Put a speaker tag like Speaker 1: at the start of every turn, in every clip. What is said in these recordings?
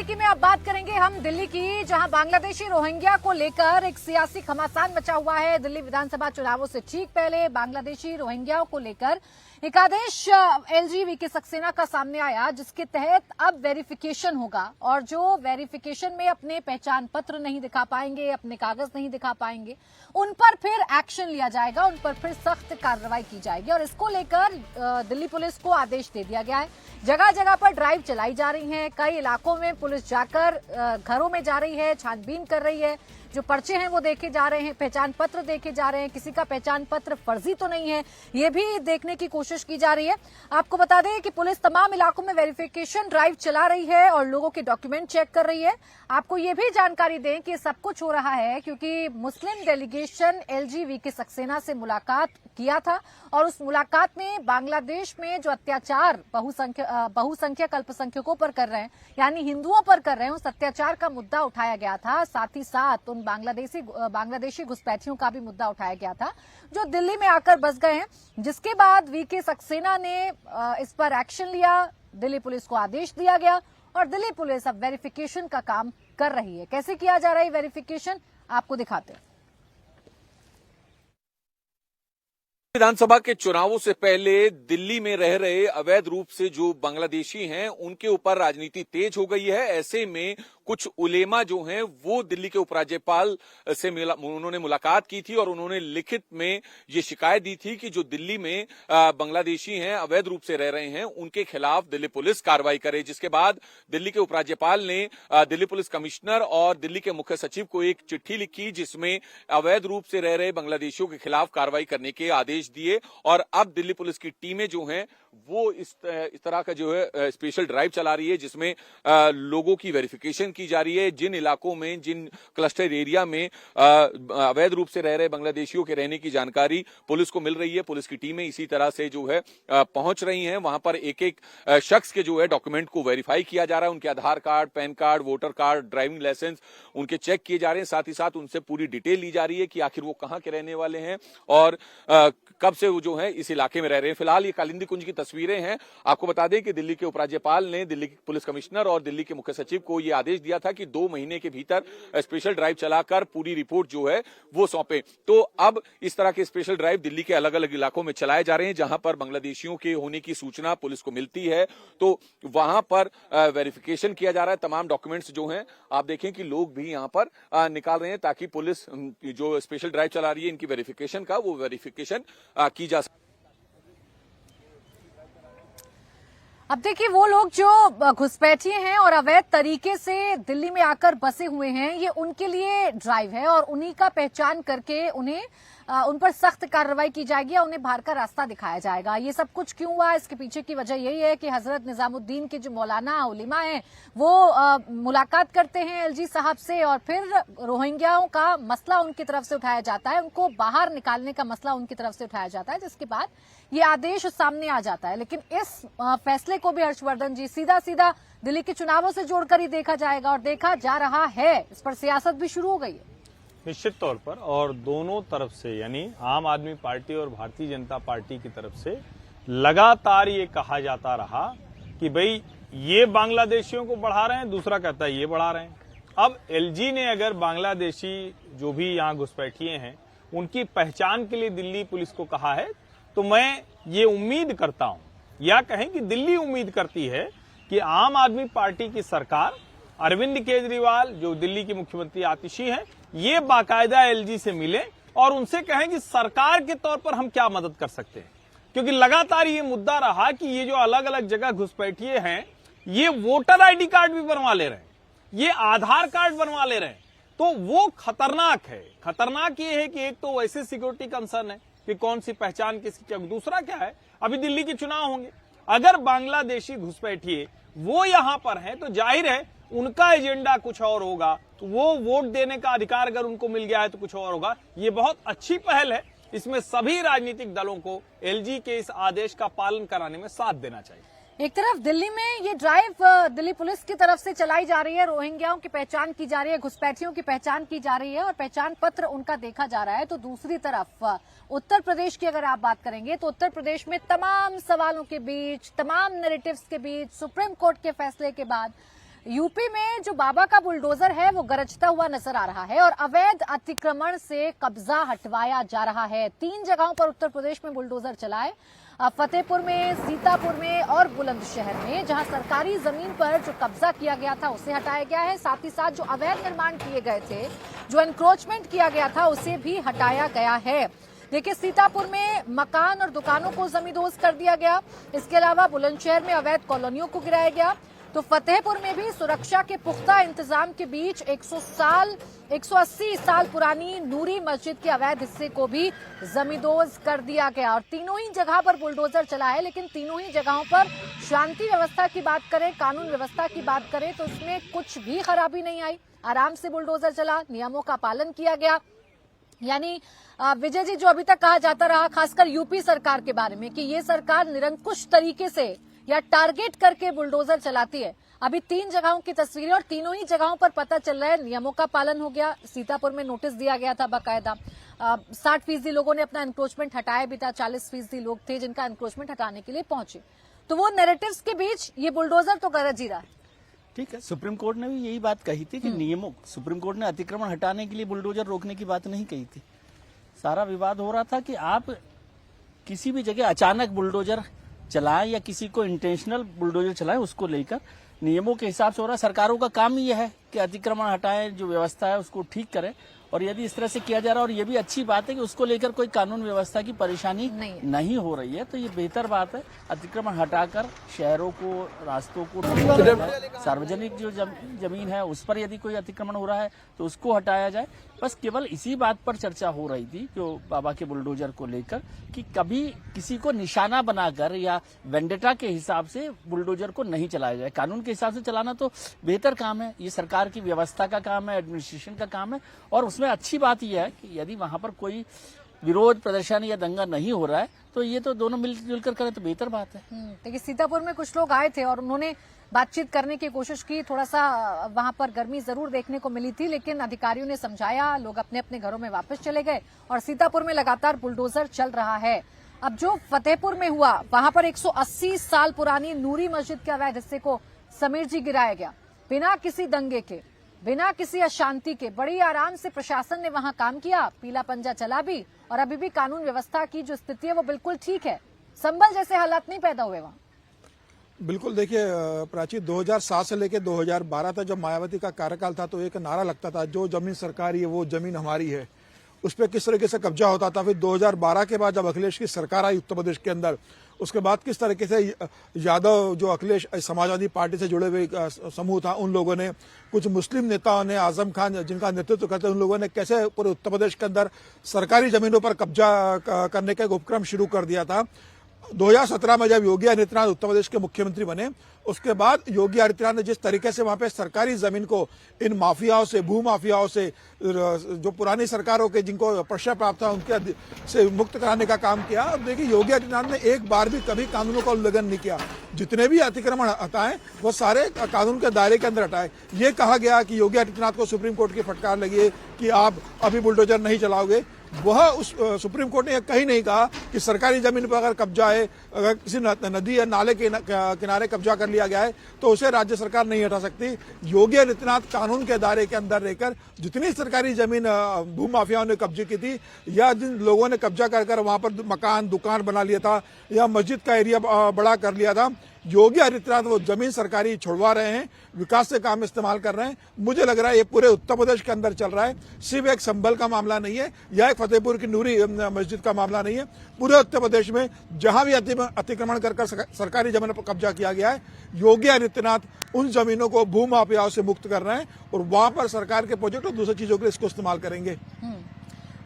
Speaker 1: की में अब बात करेंगे हम दिल्ली की, जहां बांग्लादेशी रोहिंग्या को लेकर एक सियासी घमासान मचा हुआ है। दिल्ली विधानसभा चुनावों से ठीक पहले बांग्लादेशी रोहिंग्याओं को लेकर एक आदेश एलजी वीके सक्सेना का सामने आया, जिसके तहत अब वेरिफिकेशन होगा और जो वेरिफिकेशन में अपने पहचान पत्र नहीं दिखा पाएंगे, अपने कागज नहीं दिखा पाएंगे, उन पर फिर एक्शन लिया जाएगा, उन पर फिर सख्त कार्रवाई की जाएगी। और इसको लेकर दिल्ली पुलिस को आदेश दे दिया गया है। जगह जगह पर ड्राइव चलाई जा रही है। कई इलाकों में पुलिस जाकर घरों में जा रही है, छानबीन कर रही है। जो पर्चे हैं वो देखे जा रहे हैं, पहचान पत्र देखे जा रहे हैं, किसी का पहचान पत्र फर्जी तो नहीं है, ये भी देखने की कोशिश की जा रही है। आपको बता दें कि पुलिस तमाम इलाकों में वेरिफिकेशन ड्राइव चला रही है और लोगों के डॉक्यूमेंट चेक कर रही है। आपको ये भी जानकारी दें कि सब कुछ हो रहा है क्योंकि मुस्लिम डेलीगेशन एलजी वीके सक्सेना से मुलाकात किया था और उस मुलाकात में बांग्लादेश में जो अत्याचार बहुसंख्यक अल्पसंख्यकों पर कर रहे हैं, यानी हिंदुओं पर कर रहे हैं, उस अत्याचार का मुद्दा उठाया गया था। साथ ही साथ उन बांग्लादेशी घुसपैठियों का भी मुद्दा उठाया गया था जो दिल्ली में आकर बस गए हैं, जिसके बाद वीके सक्सेना ने इस पर एक्शन लिया। दिल्ली पुलिस को आदेश दिया गया और दिल्ली पुलिस अब वेरिफिकेशन का काम कर रही है। कैसे किया जा रहा है वेरिफिकेशन, आपको दिखाते हैं।
Speaker 2: विधानसभा के चुनावों से पहले दिल्ली में रह रहे अवैध रूप से जो बांग्लादेशी हैं उनके ऊपर राजनीति तेज हो गई है। ऐसे में कुछ उलेमा जो हैं वो दिल्ली के उपराज्यपाल से उन्होंने मुलाकात की थी और उन्होंने लिखित में ये शिकायत दी थी कि जो दिल्ली में बांग्लादेशी हैं, अवैध रूप से रह रहे हैं, उनके खिलाफ दिल्ली पुलिस कार्रवाई करे। जिसके बाद दिल्ली के उपराज्यपाल ने दिल्ली पुलिस कमिश्नर और दिल्ली के मुख्य सचिव को एक चिट्ठी लिखी जिसमें अवैध रूप से रह रहे बांग्लादेशियों के खिलाफ कार्रवाई करने के आदेश दिए। और अब दिल्ली पुलिस की टीमें जो हैं वो इस तरह का जो है स्पेशल ड्राइव चला रही है जिसमें लोगों की वेरिफिकेशन की जा रही है। जिन इलाकों में, जिन क्लस्टर एरिया में अवैध रूप से रह रहे बांग्लादेशियों के रहने की जानकारी पुलिस को मिल रही है, पुलिस की टीमें इसी तरह से जो है पहुंच रही हैं। वहां पर एक एक शख्स के जो है डॉक्यूमेंट को वेरीफाई किया जा रहा है। उनके Aadhaar card, PAN card, voter card, driving licence उनके चेक किए जा रहे हैं। साथ ही साथ उनसे पूरी डिटेल ली जा रही है कि आखिर वो कहां के रहने वाले हैं और कब से वो जो है इस इलाके में रह रहे हैं। फिलहाल ये कालिंदी कुंज की तस्वीरें हैं। आपको बता दें कि दिल्ली के उपराज्यपाल ने दिल्ली के पुलिस कमिश्नर और दिल्ली के मुख्य सचिव को यह आदेश दिया था कि 2 महीने के भीतर स्पेशल ड्राइव चलाकर पूरी रिपोर्ट जो है वो सौंपे। तो अब इस तरह के स्पेशल ड्राइव दिल्ली के अलग अलग इलाकों में चलाए जा रहे हैं जहां पर बांग्लादेशियों के होने की सूचना पुलिस को मिलती है तो वहां पर वेरिफिकेशन किया जा रहा है। तमाम डॉक्यूमेंट्स जो हैं आप देखें कि लोग भी यहां पर निकाल रहे हैं ताकि पुलिस जो स्पेशल ड्राइव चला रही है इनकी वेरिफिकेशन का वो वेरिफिकेशन की जा सके।
Speaker 1: अब देखिए, वो लोग जो घुसपैठिए हैं और अवैध तरीके से दिल्ली में आकर बसे हुए हैं, ये उनके लिए ड्राइव है और उन्हीं का पहचान करके उन्हें उन पर सख्त कार्रवाई की जाएगी और उन्हें बाहर का रास्ता दिखाया जाएगा। ये सब कुछ क्यों हुआ, इसके पीछे की वजह यही है कि हजरत निजामुद्दीन के जो मौलाना उलिमा हैं वो मुलाकात करते हैं एलजी साहब से और फिर रोहिंग्याओं का मसला उनकी तरफ से उठाया जाता है, उनको बाहर निकालने का मसला उनकी तरफ से उठाया जाता है, जिसके बाद ये आदेश सामने आ जाता है। लेकिन इस फैसले को भी हर्षवर्धन जी सीधा सीधा दिल्ली के चुनावों से जोड़कर ही देखा जाएगा और देखा जा रहा है। इस पर सियासत भी शुरू हो गई है
Speaker 3: निश्चित तौर पर, और दोनों तरफ से यानी आम आदमी पार्टी और भारतीय जनता पार्टी की तरफ से लगातार ये कहा जाता रहा कि भाई ये बांग्लादेशियों को बढ़ा रहे हैं, दूसरा कहता है ये बढ़ा रहे हैं। अब एलजी ने अगर बांग्लादेशी जो भी यहाँ घुसपैठिए हैं उनकी पहचान के लिए दिल्ली पुलिस को कहा है तो मैं ये उम्मीद करता हूं या कहें कि दिल्ली उम्मीद करती है कि आम आदमी पार्टी की सरकार, अरविंद केजरीवाल जो दिल्ली के मुख्यमंत्री आतिशी हैं, ये बाकायदा एलजी से मिले और उनसे कहें कि सरकार के तौर पर हम क्या मदद कर सकते हैं। क्योंकि लगातार ये मुद्दा रहा कि ये जो अलग अलग जगह घुसपैठिए हैं ये वोटर आईडी कार्ड भी बनवा ले रहे हैं, ये आधार कार्ड बनवा ले रहे हैं, तो वो खतरनाक है। खतरनाक ये है कि एक तो वैसे सिक्योरिटी कंसर्न है कि कौन सी पहचान किसकी क्या, दूसरा क्या है अभी दिल्ली के चुनाव होंगे, अगर बांग्लादेशी घुसपैठिए वो यहां पर हैं तो जाहिर है उनका एजेंडा कुछ और होगा, तो वो वोट देने का अधिकार अगर उनको मिल गया है तो कुछ और होगा। ये बहुत अच्छी पहल है, इसमें सभी राजनीतिक दलों को एलजी के इस आदेश का पालन कराने में साथ देना चाहिए।
Speaker 1: एक तरफ दिल्ली में ये ड्राइव दिल्ली पुलिस की तरफ से चलाई जा रही है, रोहिंग्याओं की पहचान की जा रही है, घुसपैठियों की पहचान की जा रही है और पहचान पत्र उनका देखा जा रहा है, तो दूसरी तरफ उत्तर प्रदेश की अगर आप बात करेंगे तो उत्तर प्रदेश में तमाम सवालों के बीच, तमाम नैरेटिव्स के बीच, सुप्रीम कोर्ट के फैसले के बाद यूपी में जो बाबा का बुलडोजर है वो गरजता हुआ नजर आ रहा है और अवैध अतिक्रमण से कब्जा हटवाया जा रहा है। 3 जगहों पर उत्तर प्रदेश में बुलडोजर चलाए, फतेहपुर में, सीतापुर में और बुलंदशहर में, जहां सरकारी जमीन पर जो कब्जा किया गया था उसे हटाया गया है। साथ ही साथ जो अवैध निर्माण किए गए थे, जो एनक्रोचमेंट किया गया था, उसे भी हटाया गया है। देखिए, सीतापुर में मकान और दुकानों को जमींदोज कर दिया गया। इसके अलावा बुलंदशहर में अवैध कॉलोनियों को गिराया गया। तो फतेहपुर में भी सुरक्षा के पुख्ता इंतजाम के बीच 180 साल पुरानी नूरी मस्जिद के अवैध हिस्से को भी जमींदोज कर दिया गया। और तीनों ही जगह पर बुलडोजर चला है, लेकिन तीनों ही जगहों पर शांति व्यवस्था की बात करें, कानून व्यवस्था की बात करें तो उसमें कुछ भी खराबी नहीं आई। आराम से बुलडोजर चला, नियमों का पालन किया गया। यानी विजय जी, जो अभी तक कहा जाता रहा खासकर यूपी सरकार के बारे में कि ये सरकार निरंकुश तरीके से या टारगेट करके बुलडोजर चलाती है, अभी 3 जगहों की तस्वीरें और तीनों ही जगहों पर पता चल रहा है नियमों का पालन हो गया। सीतापुर में नोटिस दिया गया था बाकायदा, 60% लोगों ने अपना एनक्रोचमेंट हटाया भी था, 40% लोग थे जिनका एनक्रोचमेंट हटाने के लिए पहुंचे। तो वो नैरेटिव्स के बीच ये बुलडोजर तो गरज ही रहा है।
Speaker 4: ठीक है, सुप्रीम कोर्ट ने भी यही बात कही थी कि नियमों, सुप्रीम कोर्ट ने अतिक्रमण हटाने के लिए बुलडोजर रोकने की बात नहीं कही थी। सारा विवाद हो रहा था कि आप किसी भी जगह अचानक बुलडोजर चलाएं या किसी को इंटेंशनल बुलडोजर चलाएं, उसको लेकर नियमों के हिसाब से हो रहा है। सरकारों का काम ही यह है कि अतिक्रमण हटाएं, जो व्यवस्था है उसको ठीक करें। और यदि इस तरह से किया जा रहा है, और ये भी अच्छी बात है कि उसको लेकर कोई कानून व्यवस्था की परेशानी नहीं हो रही है, तो ये बेहतर बात है। अतिक्रमण हटाकर शहरों को, रास्तों को, सार्वजनिक जो जमीन है उस पर यदि कोई अतिक्रमण हो रहा है तो उसको हटाया जाए। बस केवल इसी बात पर चर्चा हो रही थी जो बाबा के बुलडोजर को लेकर, कि कभी किसी को निशाना बनाकर या वेंडेटा के हिसाब से बुलडोजर को नहीं चलाया जाए। कानून के हिसाब से चलाना तो बेहतर काम है, ये सरकार की व्यवस्था का काम है, एडमिनिस्ट्रेशन का काम है। और उसमें अच्छी बात यह है कि यदि वहां पर कोई विरोध प्रदर्शन या दंगा नहीं हो रहा है तो ये तो दोनों मिलजुल कर करें तो बेहतर बात है।
Speaker 1: देखिए, सीतापुर में कुछ लोग आए थे और उन्होंने बातचीत करने की कोशिश की, थोड़ा सा वहां पर गर्मी जरूर देखने को मिली थी, लेकिन अधिकारियों ने समझाया, लोग अपने अपने घरों में वापस चले गए और सीतापुर में लगातार बुलडोजर चल रहा है। अब जो फतेहपुर में हुआ, वहां पर 180 साल पुरानी नूरी मस्जिद के अवैध हिस्से को समीर जी गिराया गया, बिना किसी दंगे के, बिना किसी अशांति के। बड़ी आराम से प्रशासन ने वहां काम किया, पीला पंजा चला भी, और अभी भी कानून व्यवस्था की जो स्थिति है वो बिल्कुल ठीक है। संभल जैसे हालात नहीं पैदा हुए वहां।
Speaker 5: बिल्कुल, देखिए प्राची, 2007 से लेकर 2012 तक जब मायावती का कार्यकाल था तो एक नारा लगता था, जो जमीन सरकारी है वो जमीन हमारी है। उस पर किस तरीके से कब्जा होता था। फिर 2012 के बाद जब अखिलेश की सरकार आई उत्तर प्रदेश के अंदर, उसके बाद किस तरीके से यादव, जो अखिलेश समाजवादी पार्टी से जुड़े हुए समूह था, उन लोगों ने, कुछ मुस्लिम नेताओं ने, आजम खान जिनका नेतृत्व करते उन लोगों ने कैसे पूरे उत्तर प्रदेश के अंदर सरकारी जमीनों पर कब्जा करने का एक उपक्रम शुरू कर दिया था। 2017 में जब योगी आदित्यनाथ उत्तर प्रदेश के मुख्यमंत्री बने, उसके बाद योगी आदित्यनाथ ने जिस तरीके से वहां पे सरकारी जमीन को इन माफियाओं से, भू माफियाओं से, जो पुरानी सरकारों के जिनको प्रश्रय प्राप्त था उनके से मुक्त कराने का काम किया। अब देखिए, योगी आदित्यनाथ ने एक बार भी कभी कानूनों का उल्लंघन नहीं किया। जितने भी अतिक्रमण हटाए वो सारे कानून के दायरे के अंदर हटाए। ये कहा गया कि योगी आदित्यनाथ को सुप्रीम कोर्ट की फटकार लगी है कि आप अभी बुलडोजर नहीं चलाओगे, वह उस सुप्रीम कोर्ट ने कहीं नहीं कहा कि सरकारी जमीन पर अगर कब्जा है, अगर किसी नदी या नाले के किनारे कब्जा कर लिया गया है तो उसे राज्य सरकार नहीं हटा सकती। योगी आदित्यनाथ कानून के दायरे के अंदर रहकर जितनी सरकारी जमीन भू माफियाओं ने कब्जे की थी, या जिन लोगों ने कब्जा कर वहां पर मकान, दुकान बना लिया था या मस्जिद का एरिया बड़ा कर लिया था, योगी आदित्यनाथ वो जमीन सरकारी छुड़वा रहे हैं, विकास से काम इस्तेमाल कर रहे हैं। मुझे लग रहा है ये पूरे उत्तर प्रदेश के अंदर चल रहा है। सिर्फ एक संभल का मामला नहीं है या एक फतेहपुर की नूरी मस्जिद का मामला नहीं है। पूरे उत्तर प्रदेश में जहां भी अतिक्रमण कर सरकारी जमीन पर कब्जा किया गया है, योगी आदित्यनाथ उन जमीनों को भू माफियाओं से मुक्त कर रहे हैं और वहां पर सरकार के प्रोजेक्ट और दूसरी चीजों के लिए इसको इस्तेमाल करेंगे।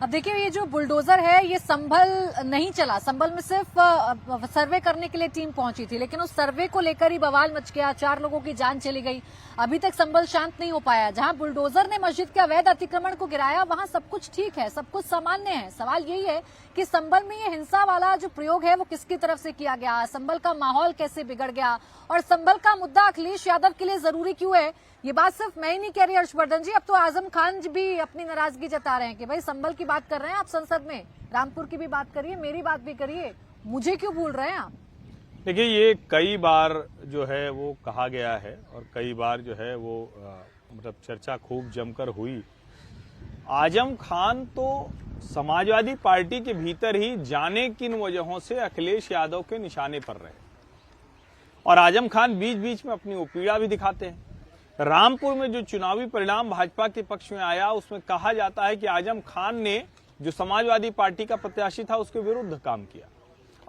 Speaker 1: अब देखिए, ये जो बुलडोजर है ये संभल नहीं चला। संभल में सिर्फ सर्वे करने के लिए टीम पहुंची थी, लेकिन उस सर्वे को लेकर ही बवाल मच गया, 4 लोगों की जान चली गई। अभी तक संभल शांत नहीं हो पाया। जहां बुलडोजर ने मस्जिद के अवैध अतिक्रमण को गिराया वहां सब कुछ ठीक है, सब कुछ सामान्य है। सवाल यही है कि संभल में ये हिंसा वाला जो प्रयोग है वो किसकी तरफ से किया गया, संभल का माहौल कैसे बिगड़ गया, और संभल का मुद्दा अखिलेश यादव के लिए जरूरी क्यों है। ये बात सिर्फ मैं ही नहीं कह रही हर्षवर्धन जी, अब तो आजम खान जी भी अपनी नाराजगी जता रहे हैं कि भाई संभल की बात कर रहे हैं आप संसद में, रामपुर की भी बात करिए, मेरी बात भी करिए, मुझे क्यों भूल रहे हैं आप।
Speaker 3: देखिए, ये कई बार जो है वो कहा गया है और कई बार जो है वो मतलब चर्चा खूब जमकर हुई। आजम खान तो समाजवादी पार्टी के भीतर ही जाने किन वजहों से अखिलेश यादव के निशाने पर रहे और आजम खान बीच बीच में अपनी उपीड़ा भी दिखाते हैं। रामपुर में जो चुनावी परिणाम भाजपा के पक्ष में आया उसमें कहा जाता है कि आजम खान ने जो समाजवादी पार्टी का प्रत्याशी था उसके विरुद्ध काम किया।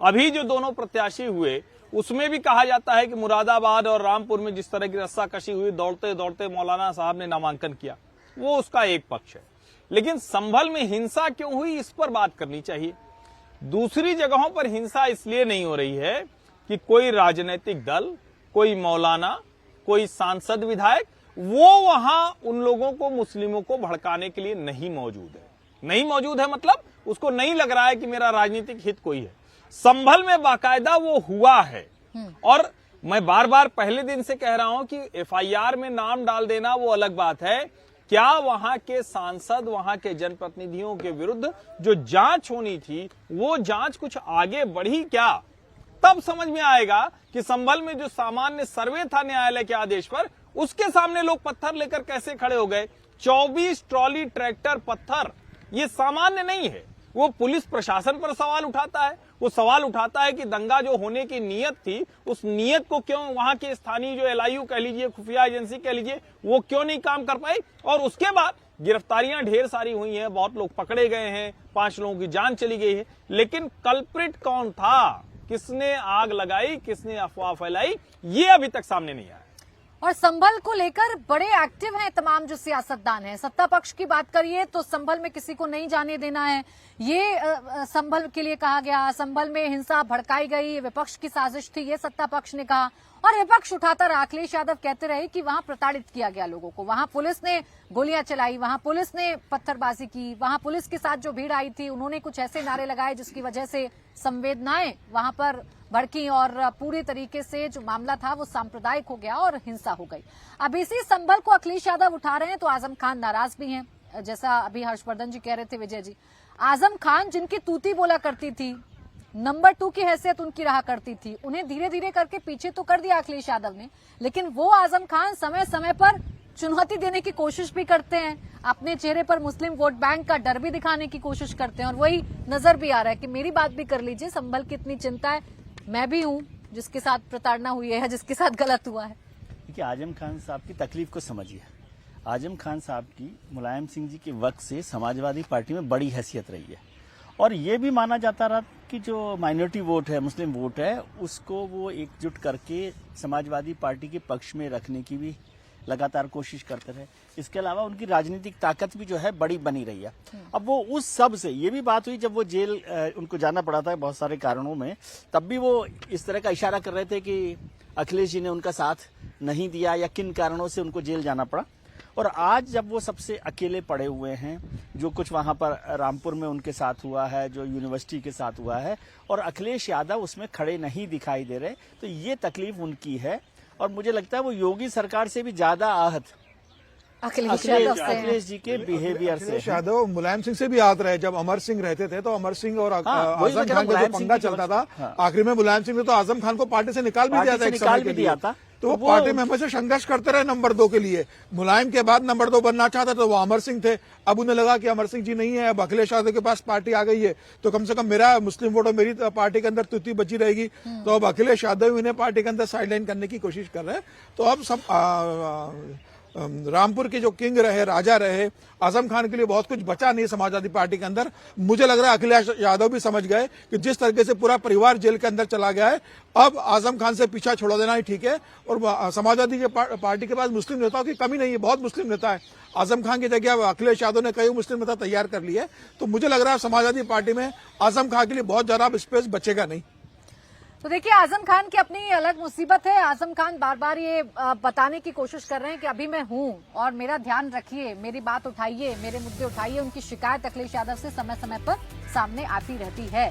Speaker 3: अभी जो दोनों प्रत्याशी हुए उसमें भी कहा जाता है कि मुरादाबाद और रामपुर में जिस तरह की रस्साकशी हुई, दौड़ते दौड़ते मौलाना साहब ने नामांकन किया, वो उसका एक पक्ष है। लेकिन संभल में हिंसा क्यों हुई इस पर बात करनी चाहिए। दूसरी जगहों पर हिंसा इसलिए नहीं हो रही है कि कोई राजनीतिक दल, कोई मौलाना, कोई सांसद, विधायक वो वहां उन लोगों को, मुस्लिमों को भड़काने के लिए नहीं मौजूद है। नहीं मौजूद है मतलब उसको नहीं लग रहा है कि मेरा राजनीतिक हित कोई है। संभल में बाकायदा वो हुआ है और मैं बार बार पहले दिन से कह रहा हूं कि एफआईआर में नाम डाल देना वो अलग बात है। क्या वहां के सांसद, वहां के जनप्रतिनिधियों के विरुद्ध जो जांच होनी थी वो जांच कुछ आगे बढ़ी क्या? तब समझ में आएगा कि संभल में जो सामान्य सर्वे था न्यायालय के आदेश पर, उसके सामने लोग पत्थर लेकर कैसे खड़े हो गए। 24 ट्रॉली ट्रैक्टर पत्थर, ये सामान्य नहीं है। वो पुलिस प्रशासन पर सवाल उठाता है। वो सवाल उठाता है कि दंगा जो होने की नीयत थी, उस नीयत को क्यों वहां के स्थानीय जो एलआईयू कह लीजिए, खुफिया एजेंसी कह लीजिए, वो क्यों नहीं काम कर पाई। और उसके बाद गिरफ्तारियां ढेर सारी हुई हैं, बहुत लोग पकड़े गए हैं, 5 लोगों की जान चली गई है। लेकिन कल्प्रिट कौन था, किसने आग लगाई, किसने अफवाह फैलाई, ये अभी तक सामने नहीं आया।
Speaker 1: और संभल को लेकर बड़े एक्टिव हैं तमाम जो सियासतदान हैं। सत्ता पक्ष की बात करिए तो संभल में किसी को नहीं जाने देना है, ये संभल के लिए कहा गया। संभल में हिंसा भड़काई गई, विपक्ष की साजिश थी, ये सत्ता पक्ष ने कहा और विपक्ष उठाता रहा। अखिलेश यादव कहते रहे कि वहां प्रताड़ित किया गया लोगों को, वहां पुलिस ने गोलियां चलाई, वहां पुलिस ने पत्थरबाजी की, वहां पुलिस के साथ जो भीड़ आई थी उन्होंने कुछ ऐसे नारे लगाए जिसकी वजह से संवेदनाएं वहां पर भड़की और पूरी तरीके से जो मामला था वो सांप्रदायिक हो गया और हिंसा हो गई। अब इसी संभल को अखिलेश यादव उठा रहे हैं तो आजम खान नाराज भी हैं। जैसा अभी हर्षवर्धन जी कह रहे थे, विजय जी, आजम खान जिनकी तूती बोला करती थी, नंबर 2 की हैसियत उनकी रहा करती थी, उन्हें धीरे धीरे करके पीछे तो कर दिया अखिलेश यादव ने, लेकिन वो आजम खान समय समय पर चुनौती देने की कोशिश भी करते हैं, अपने चेहरे पर मुस्लिम वोट बैंक का डर भी दिखाने की कोशिश करते हैं। और वही नजर भी आ रहा है कि मेरी बात भी कर लीजिए, संभल की इतनी चिंता है, मैं भी हूं जिसके साथ प्रताड़ना हुई है, जिसके साथ गलत हुआ है।
Speaker 4: देखिए, आजम खान साहब की तकलीफ को समझिए। आजम खान साहब की मुलायम सिंह जी के वक्त से समाजवादी पार्टी में बड़ी हैसियत रही है और ये भी माना जाता रहा कि जो माइनॉरिटी वोट है, मुस्लिम वोट है, उसको वो एकजुट करके समाजवादी पार्टी के पक्ष में रखने की भी लगातार कोशिश करते रहे। इसके अलावा उनकी राजनीतिक ताकत भी जो है बड़ी बनी रही है। अब वो उस सब से ये भी बात हुई जब वो जेल उनको जाना पड़ा था बहुत सारे कारणों में, तब भी वो इस तरह का इशारा कर रहे थे कि अखिलेश जी ने उनका साथ नहीं दिया या किन कारणों से उनको जेल जाना पड़ा। और आज जब वो सबसे अकेले पड़े हुए हैं, जो कुछ वहां पर रामपुर में उनके साथ हुआ है, जो यूनिवर्सिटी के साथ हुआ है, और अखिलेश यादव उसमें खड़े नहीं दिखाई दे रहे, तो ये तकलीफ उनकी है। और मुझे लगता है वो योगी सरकार से भी ज्यादा आहत अखिलेश जी के बिहेवियर से।
Speaker 5: अखिलेश यादव मुलायम सिंह से भी आहत रहे। जब अमर सिंह रहते थे तो अमर सिंह और आजम खान का जो पंगा चलता था, आखिर में मुलायम सिंह ने तो आजम खान को पार्टी से निकाल भी दिया था एक समय के लिए। तो वो पार्टी में हमेशा संघर्ष करते रहे नंबर 2 के लिए। मुलायम के बाद नंबर 2 बनना चाहता तो वो अमर सिंह थे। अब उन्हें लगा कि अमर सिंह जी नहीं है, अब अखिलेश यादव के पास पार्टी आ गई है, तो कम से कम मेरा मुस्लिम वोट और मेरी पार्टी के अंदर तुति बची रहेगी। तो अब अखिलेश यादव इन्हें पार्टी के अंदर साइडलाइन करने की कोशिश कर रहे हैं। तो अब सब रामपुर के जो किंग रहे, राजा रहे, आजम खान के लिए बहुत कुछ बचा नहीं समाजवादी पार्टी के अंदर। मुझे लग रहा है अखिलेश यादव भी समझ गए कि जिस तरीके से पूरा परिवार जेल के अंदर चला गया है, अब आजम खान से पीछा छोड़ा देना ही ठीक है। और समाजवादी पार्टी के पास मुस्लिम नेताओं की कमी नहीं है, बहुत मुस्लिम नेता है। आजम खान की जगह अखिलेश यादव ने कई मुस्लिम नेता तैयार कर लिए। तो मुझे लग रहा है समाजवादी पार्टी में आजम खान के लिए बहुत ज्यादा स्पेस बचेगा नहीं।
Speaker 1: तो देखिए, आजम खान की अपनी अलग मुसीबत है। आजम खान बार बार ये बताने की कोशिश कर रहे हैं कि अभी मैं हूं और मेरा ध्यान रखिए, मेरी बात उठाइए, मेरे मुद्दे उठाइए। उनकी शिकायत अखिलेश यादव से समय समय पर सामने आती रहती है।